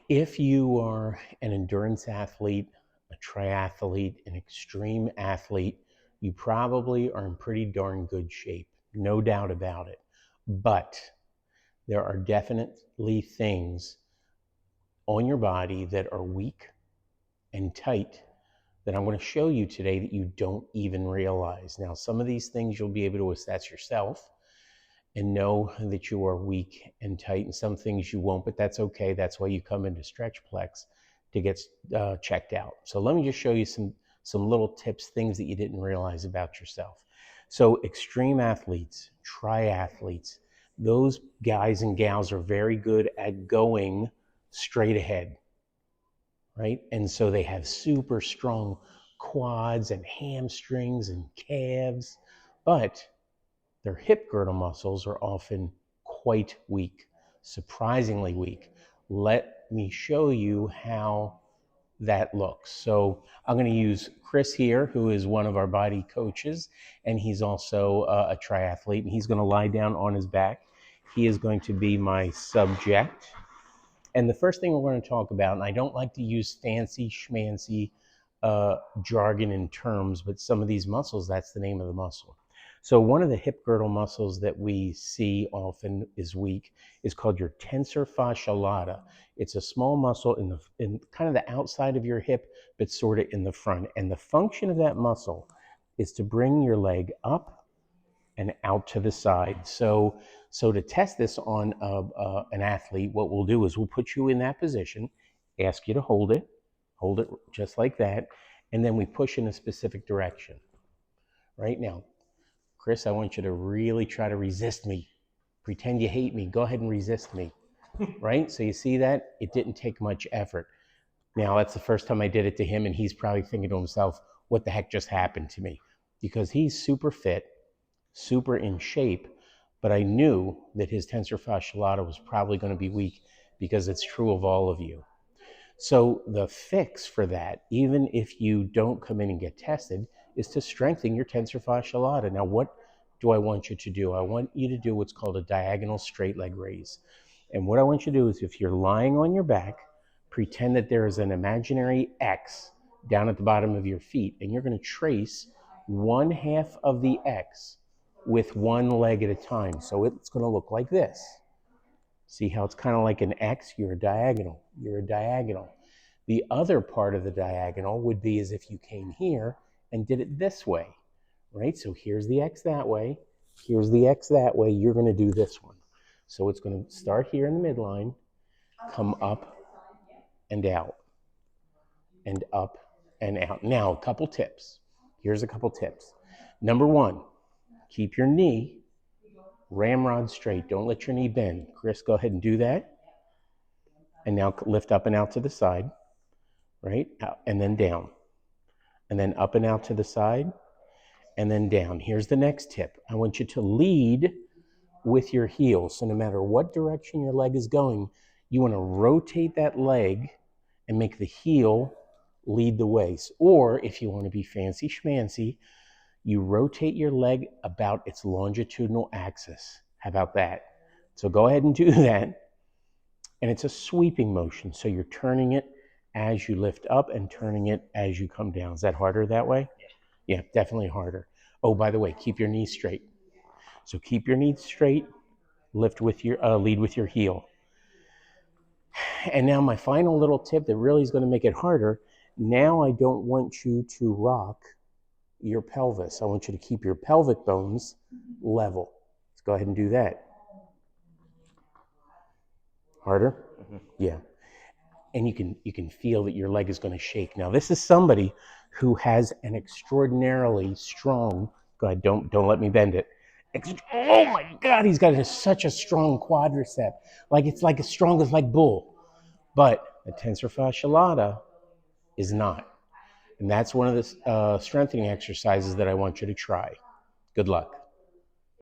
If you are an endurance athlete, a triathlete, an extreme athlete, you probably are in pretty darn good shape, no doubt about it. But there are definitely things on your body that are weak and tight that I'm going to show you today that you don't even realize. Now, some of these things you'll be able to assess yourself and know that you are weak and tight, and some things you won't, but that's okay. That's why you come into Stretch Plex to get checked out. So let me just show you some little tips, things that you didn't realize about yourself. So extreme athletes, triathletes, those guys and gals are very good at going straight ahead, right? And so they have super strong quads and hamstrings and calves, but their hip girdle muscles are often quite weak, surprisingly weak. Let me show you how that looks. So I'm going to use Chris here, who is one of our body coaches, and he's also a triathlete, and he's going to lie down on his back. He is going to be my subject. And the first thing we're going to talk about, and I don't like to use fancy schmancy jargon and terms, but some of these muscles, that's the name of the muscle. So one of the hip girdle muscles that we see often is weak is called your tensor fascia lata. It's a small muscle in kind of the outside of your hip, but sort of in the front. And the function of that muscle is to bring your leg up and out to the side. So to test this on an athlete, what we'll do is we'll put you in that position, ask you to hold it just like that, and then we push in a specific direction. Right now, Chris, I want you to really try to resist me. Pretend you hate me. Go ahead and resist me. Right? So you see that? It didn't take much effort. Now, that's the first time I did it to him, and he's probably thinking to himself, what the heck just happened to me? Because he's super fit, super in shape, but I knew that his tensor fascia lata was probably going to be weak because it's true of all of you. So the fix for that, even if you don't come in and get tested, is to strengthen your tensor fascia lata. Now, what do I want you to do? I want you to do what's called a diagonal straight leg raise. And what I want you to do is, if you're lying on your back, pretend that there is an imaginary X down at the bottom of your feet, and you're going to trace one half of the X with one leg at a time. So it's going to look like this. See how it's kind of like an X? You're a diagonal. You're a diagonal. The other part of the diagonal would be as if you came here and did it this way, right? So here's the X that way. Here's the X that way. You're going to do this one. So it's going to start here in the midline, come up and out, and up and out. Now, a couple tips. Here's a couple tips. Number one, keep your knee ramrod straight. Don't let your knee bend. Chris, go ahead and do that. And now lift up and out to the side, right? Out, and then down. And then up and out to the side, and then down. Here's the next tip. I want you to lead with your heel. So no matter what direction your leg is going, you want to rotate that leg and make the heel lead the way. Or if you want to be fancy schmancy, you rotate your leg about its longitudinal axis. How about that? So go ahead and do that. And it's a sweeping motion. So you're turning it as you lift up and turning it as you come down. Is that harder that way? Yeah, definitely harder. Oh, by the way, keep your knees straight. So keep your knees straight, lift with your lead with your heel. And now my final little tip that really is going to make it harder. Now I don't want you to rock your pelvis. I want you to keep your pelvic bones level. Let's go ahead and do that. Harder? Mm-hmm. Yeah. And you can feel that your leg is going to shake. Now, this is somebody who has an extraordinarily strong, go ahead, don't let me bend it. Oh my God, he's got such a strong quadricep. Like it's like as strong as like bull. But the tensor fascia lata is not. And that's one of the strengthening exercises that I want you to try. Good luck.